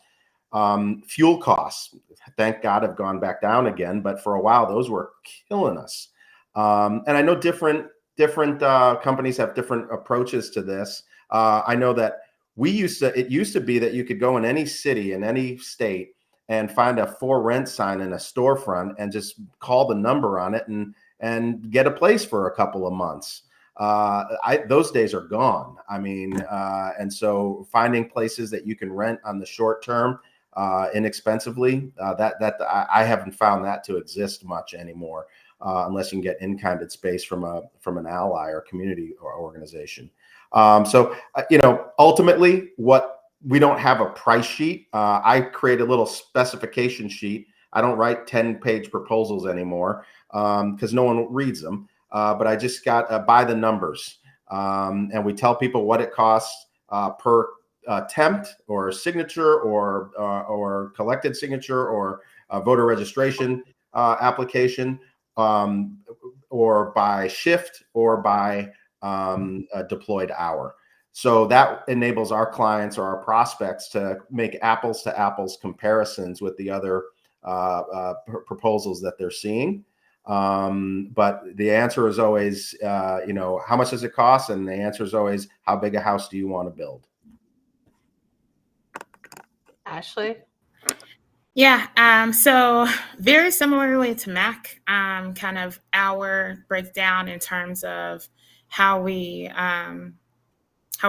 Fuel costs, thank God, have gone back down again, but for a while those were killing us. And I know different different companies have different approaches to this. I know that it used to be that you could go in any city in any state and find a for rent sign in a storefront and just call the number on it and get a place for a couple of months. Those days are gone. I mean, and so finding places that you can rent on the short term inexpensively, I haven't found that to exist much anymore, unless you can get in-kind space from an ally or community or organization. Ultimately, we don't have a price sheet. I create a little specification sheet. I don't write 10-page proposals anymore because no one reads them. But I just got by the numbers, and we tell people what it costs per attempt or signature or collected signature or voter registration application, or by shift or by a deployed hour. So that enables our clients or our prospects to make apples to apples comparisons with the other proposals that they're seeing. But the answer is always, how much does it cost? And the answer is always, how big a house do you want to build? Ashley? Yeah, so very similarly to Mac, kind of our breakdown in terms of how we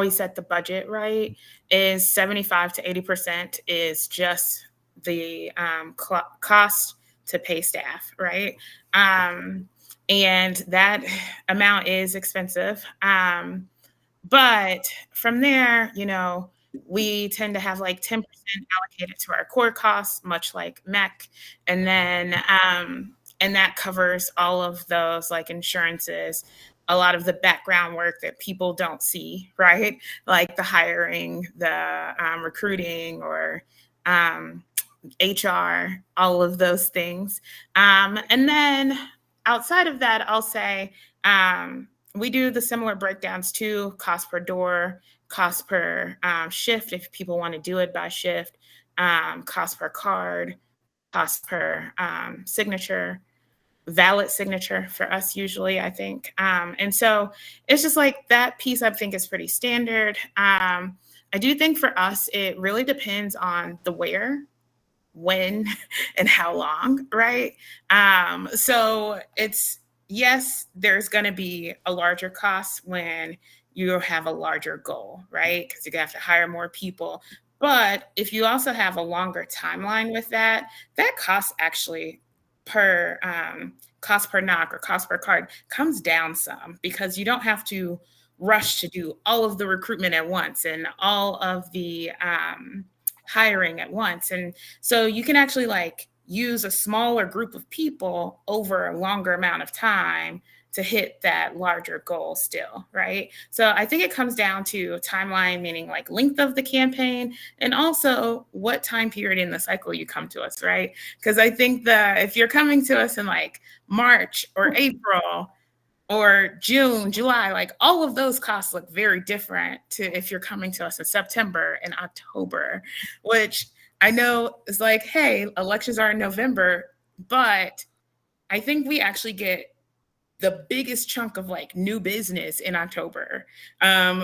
set the budget, right, is 75 to 80% is just the cost to pay staff, right? And that amount is expensive. But from there, we tend to have like 10% allocated to our core costs, much like MEC. And then, and that covers all of those like insurances, a lot of the background work that people don't see, right? Like the hiring, the recruiting, or HR, all of those things. And then outside of that, I'll say we do the similar breakdowns too: cost per door, cost per shift if people want to do it by shift, cost per card, cost per signature, valid signature for us usually, I think. And so it's just like that piece I think is pretty standard. I do think for us, it really depends on the where, when, and how long, right? So it's, yes, there's going to be a larger cost when you have a larger goal, right? Because you have to hire more people. But if you also have a longer timeline with that cost actually per cost per knock or cost per card comes down some, because you don't have to rush to do all of the recruitment at once and all of the hiring at once. And so you can actually like use a smaller group of people over a longer amount of time to hit that larger goal still, right? So I think it comes down to timeline, meaning like length of the campaign, and also what time period in the cycle you come to us, right? Because I think that if you're coming to us in like March or April or June, July, like all of those costs look very different to if you're coming to us in September and October, which I know is like, hey, elections are in November, but I think we actually get the biggest chunk of like new business in October,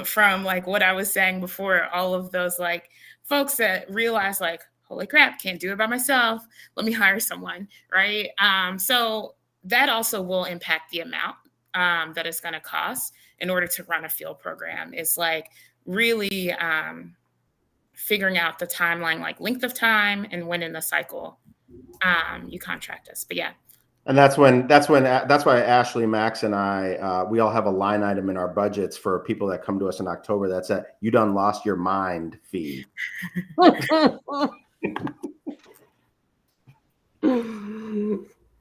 from like what I was saying before, all of those like folks that realize like, holy crap, can't do it by myself. Let me hire someone, right? So that also will impact the amount that it's going to cost in order to run a field program. Is like really figuring out the timeline, like length of time and when in the cycle you contract us. But yeah. And that's why Ashley, Max, and I, we all have a line item in our budgets for people that come to us in October. That's a "you done lost your mind" fee.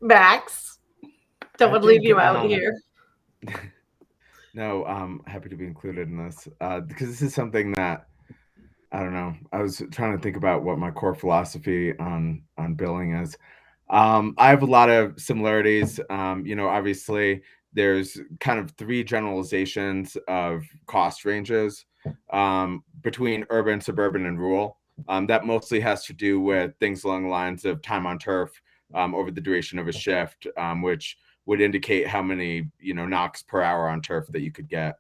Max, don't want to leave you out here. No, I'm happy to be included in this because this is something that, I don't know, I was trying to think about what my core philosophy on billing is. I have a lot of similarities. Obviously there's kind of three generalizations of cost ranges between urban, suburban, and rural. That mostly has to do with things along the lines of time on turf over the duration of a shift, which would indicate how many, knocks per hour on turf that you could get,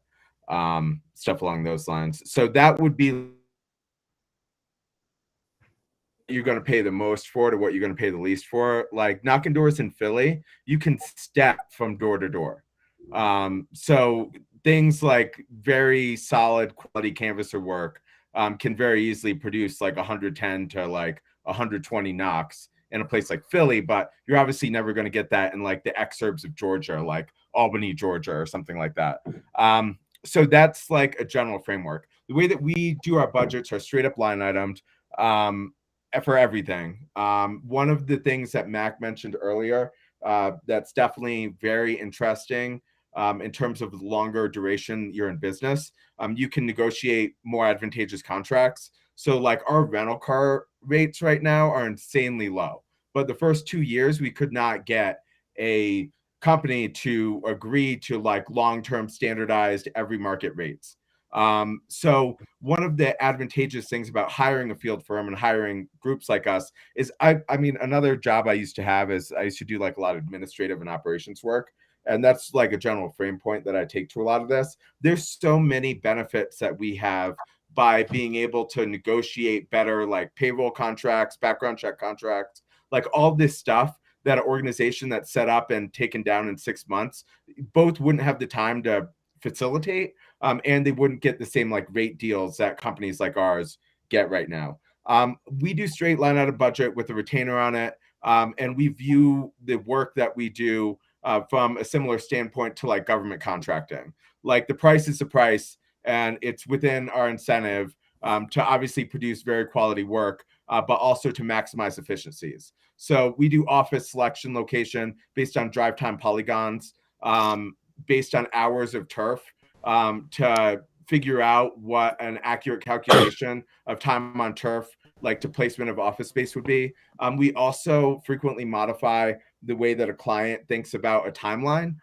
stuff along those lines. So that would be you're going to pay the most for to what you're going to pay the least for. Like knocking doors in Philly, you can step from door to door. So things like very solid quality canvasser work can very easily produce like 110 to like 120 knocks in a place like Philly, but you're obviously never going to get that in like the exurbs of Georgia, like Albany, Georgia, or something like that. So that's like a general framework. The way that we do our budgets are straight up line itemed for everything. One of the things that Mac mentioned earlier that's definitely very interesting in terms of the longer duration you're in business, you can negotiate more advantageous contracts. So like our rental car rates right now are insanely low. But the first 2 years, we could not get a company to agree to like long-term standardized every market rates. So one of the advantageous things about hiring a field firm and hiring groups like us is, I mean, another job I used to have is I used to do like a lot of administrative and operations work. And that's like a general frame point that I take to a lot of this. There's so many benefits that we have by being able to negotiate better, like payroll contracts, background check contracts, like all this stuff that an organization that's set up and taken down in 6 months, both wouldn't have the time to facilitate, and they wouldn't get the same like rate deals that companies like ours get right now. We do straight line out of budget with a retainer on it, and we view the work that we do from a similar standpoint to like government contracting. Like the price is the price, and it's within our incentive to obviously produce very quality work, but also to maximize efficiencies. So we do office selection location based on drive time polygons, based on hours of turf, to figure out what an accurate calculation of time on turf, like to placement of office space would be. We also frequently modify the way that a client thinks about a timeline,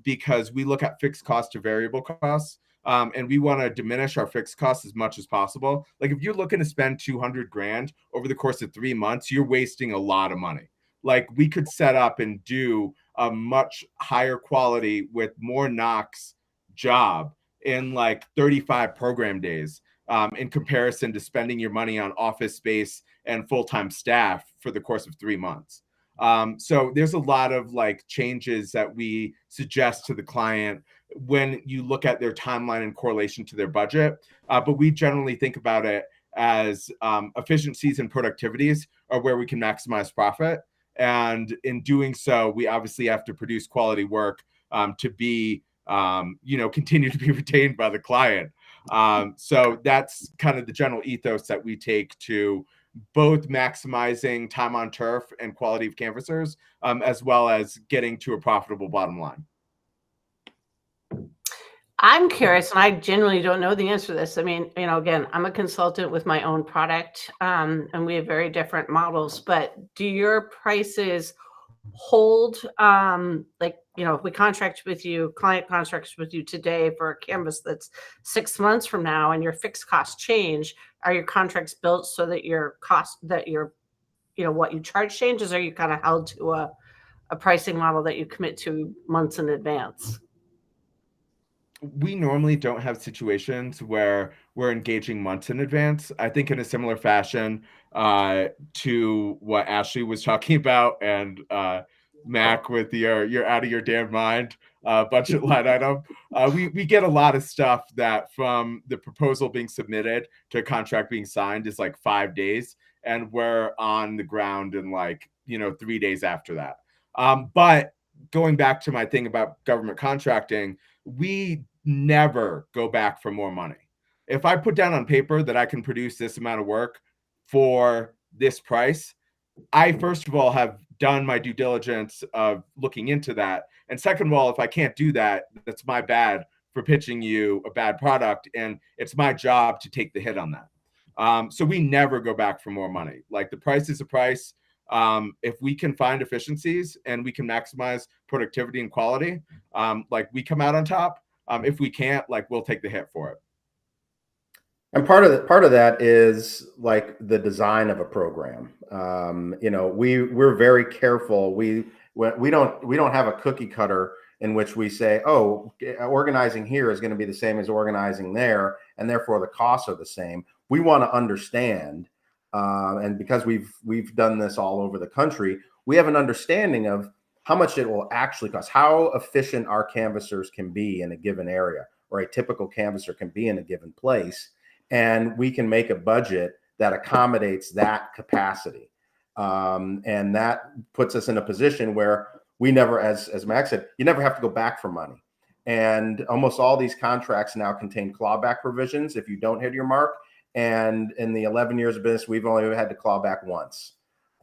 because we look at fixed cost to variable costs. And we want to diminish our fixed costs as much as possible. Like if you're looking to spend 200 grand over the course of 3 months, you're wasting a lot of money. Like we could set up and do a much higher quality with more knocks job in like 35 program days, in comparison to spending your money on office space and full-time staff for the course of 3 months. So there's a lot of like changes that we suggest to the client when you look at their timeline in correlation to their budget. But we generally think about it as efficiencies and productivities are where we can maximize profit. And in doing so, we obviously have to produce quality work to be, continue to be retained by the client. So that's kind of the general ethos that we take to both maximizing time on turf and quality of canvassers, as well as getting to a profitable bottom line. I'm curious, and I generally don't know the answer to this. I mean, again, I'm a consultant with my own product, and we have very different models, but do your prices hold, if we contract with you, client contracts with you today for a canvas that's 6 months from now and your fixed costs change, are your contracts built so that your cost, that your, what you charge changes? Or are you kind of held to a pricing model that you commit to months in advance? We normally don't have situations where we're engaging months in advance. I think in a similar fashion to what Ashley was talking about, and Mac with your out of your damn mind budget line item. We get a lot of stuff that from the proposal being submitted to a contract being signed is like 5 days, and we're on the ground in 3 days after that. But going back to my thing about government contracting, we never go back for more money. If I put down on paper that I can produce this amount of work for this price, I first of all have done my due diligence of looking into that. And second of all, if I can't do that, that's my bad for pitching you a bad product. And it's my job to take the hit on that. So we never go back for more money. Like the price is a price. If we can find efficiencies and we can maximize productivity and quality, we come out on top. If we can't, we'll take the hit for it. And part of that is like the design of a program. We're very careful. We We don't have a cookie cutter in which we say, oh, organizing here is going to be the same as organizing there, and therefore the costs are the same. We want to understand, and because we've done this all over the country, we have an understanding of how much it will actually cost, how efficient our canvassers can be in a given area, or a typical canvasser can be in a given place, and we can make a budget that accommodates that capacity. And that puts us in a position where we never, as Max said, you never have to go back for money. And almost all these contracts now contain clawback provisions if you don't hit your mark. And in the 11 years of business, we've only had to claw back once.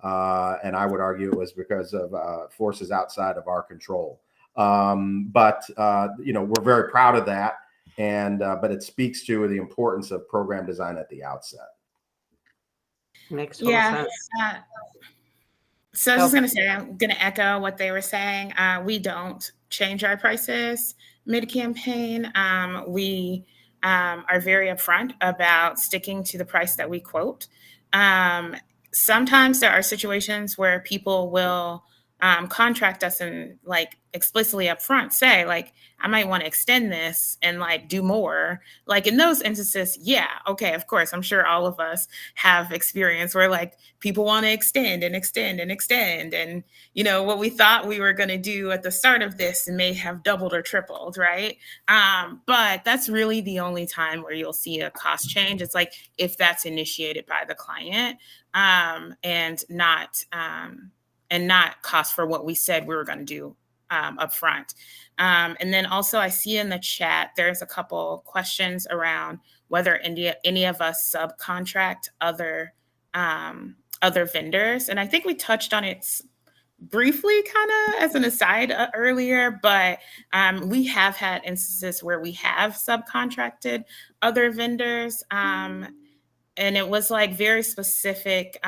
And I would argue it was because of forces outside of our control. But we're very proud of that. And but it speaks to the importance of program design at the outset. Makes total sense. So I was just going to say, I'm going to echo what they were saying. We don't change our prices mid-campaign. We are very upfront about sticking to the price that we quote. Sometimes there are situations where people will contract us and like explicitly upfront say like, I might want to extend this and like do more. Like in those instances, yeah, okay, of course, I'm sure all of us have experience where like people want to extend and extend and extend. And, what we thought we were going to do at the start of this may have doubled or tripled, right? But that's really the only time where you'll see a cost change. It's like if that's initiated by the client and not cost for what we said we were going to do up front. And then also I see in the chat, there's a couple questions around whether any of us subcontract other vendors. And I think we touched on it briefly kind of as an aside earlier, but we have had instances where we have subcontracted other vendors. And it was like very specific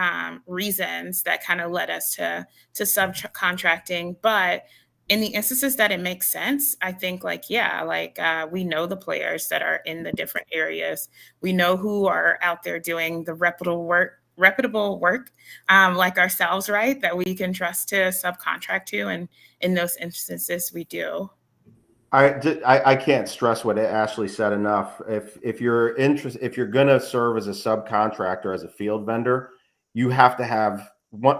reasons that kind of led us to subcontracting. But in the instances that it makes sense, I think we know the players that are in the different areas. We know who are out there doing the reputable work like ourselves, right? That we can trust to subcontract to. And in those instances, we do. I can't stress what Ashley said enough. If you're going to serve as a subcontractor, as a field vendor, you have to have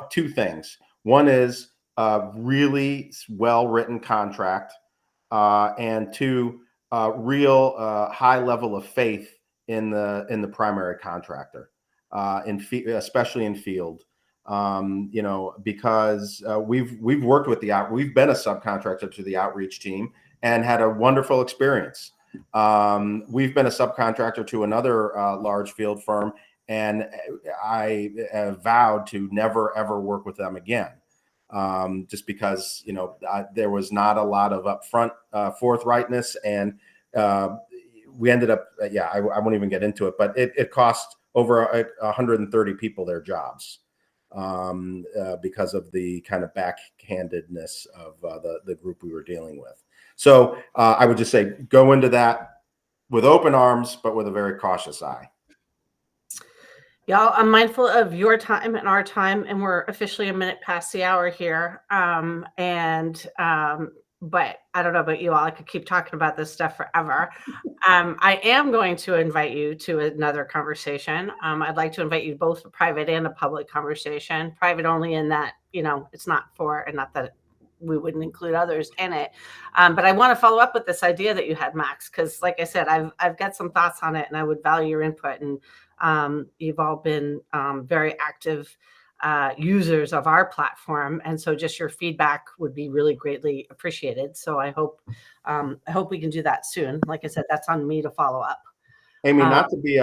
two things. One is a really well-written contract, and two, real high level of faith in the primary contractor, especially in field. Because we've worked with we've been a subcontractor to the outreach team and had a wonderful experience. We've been a subcontractor to another large field firm, and I vowed to never, ever work with them again, just because, there was not a lot of upfront forthrightness. And we ended up, I won't even get into it, but it cost over 130 people their jobs because of the kind of backhandedness of the group we were dealing with. So I would just say go into that with open arms, but with a very cautious eye. Y'all, I'm mindful of your time and our time, and we're officially a minute past the hour here. But I don't know about you all. I could keep talking about this stuff forever. I am going to invite you to another conversation. I'd like to invite you both a private and a public conversation. Private only in that, it's not for, and not that we wouldn't include others in it. But I want to follow up with this idea that you had, Max, because like I said, I've got some thoughts on it, and I would value your input. And you've all been very active users of our platform, and so just your feedback would be really greatly appreciated. So I hope we can do that soon. Like I said, that's on me to follow up. Amy, not to be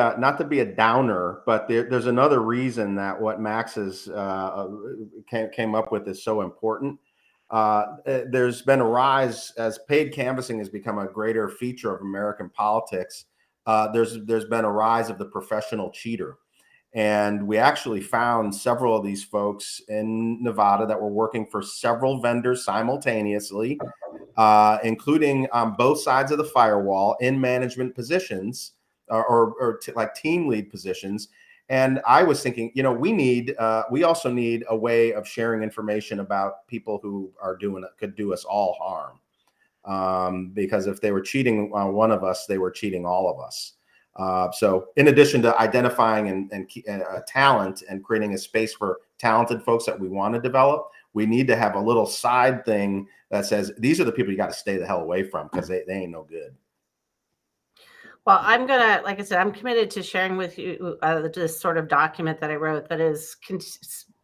a downer, but there's another reason that what Max has came up with is so important. There's been a rise as paid canvassing has become a greater feature of American politics. There's been a rise of the professional cheater. And we actually found several of these folks in Nevada that were working for several vendors simultaneously, including on both sides of the firewall in management positions or like team lead positions. And I was thinking, you know, we also need a way of sharing information about people who are could do us all harm. Because if they were cheating on one of us, they were cheating all of us. So in addition to identifying and talent and creating a space for talented folks that we want to develop, we need to have a little side thing that says, these are the people you got to stay the hell away from because they ain't no good. Well, I'm going to, like I said, I'm committed to sharing with you this sort of document that I wrote that has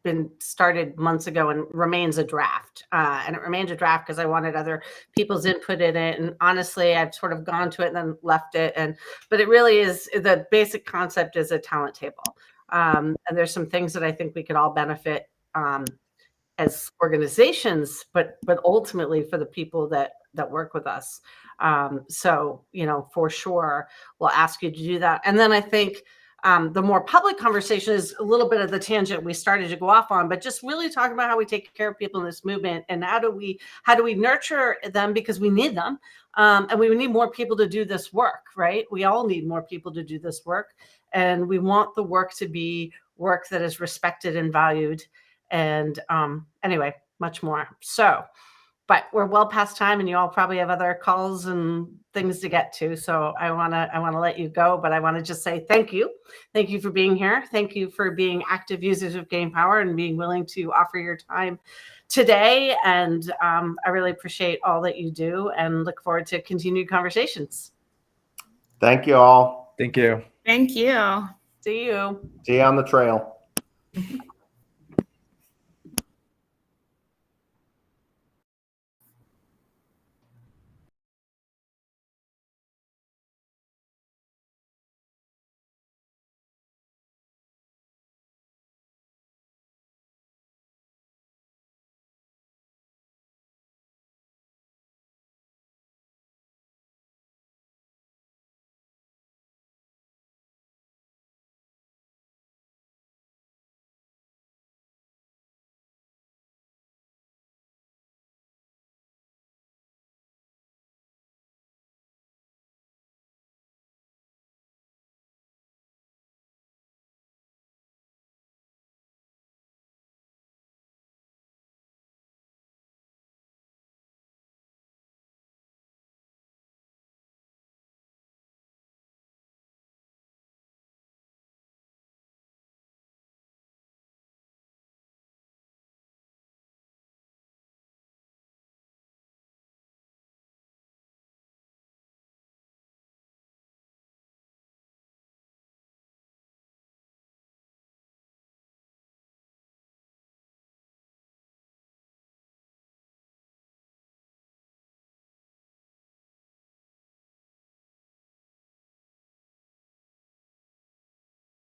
been started months ago and remains a draft. And it remains a draft because I wanted other people's input in it. And honestly, I've sort of gone to it and then left it. But it really is, the basic concept is a talent table. And there's some things that I think we could all benefit as organizations, but ultimately for the people that work with us. So, you know, for sure, we'll ask you to do that. And then I think the more public conversation is a little bit of the tangent we started to go off on, but just really talking about how we take care of people in this movement and how do we nurture them because we need them. And we need more people to do this work, right? We all need more people to do this work. And we want the work to be work that is respected and valued. And anyway, much more. So, but we're well past time and you all probably have other calls and things to get to. So I want to let you go, but I want to just say thank you. Thank you for being here. Thank you for being active users of Gain Power and being willing to offer your time today. And I really appreciate all that you do and look forward to continued conversations. Thank you all. Thank you. Thank you. See you. See you on the trail.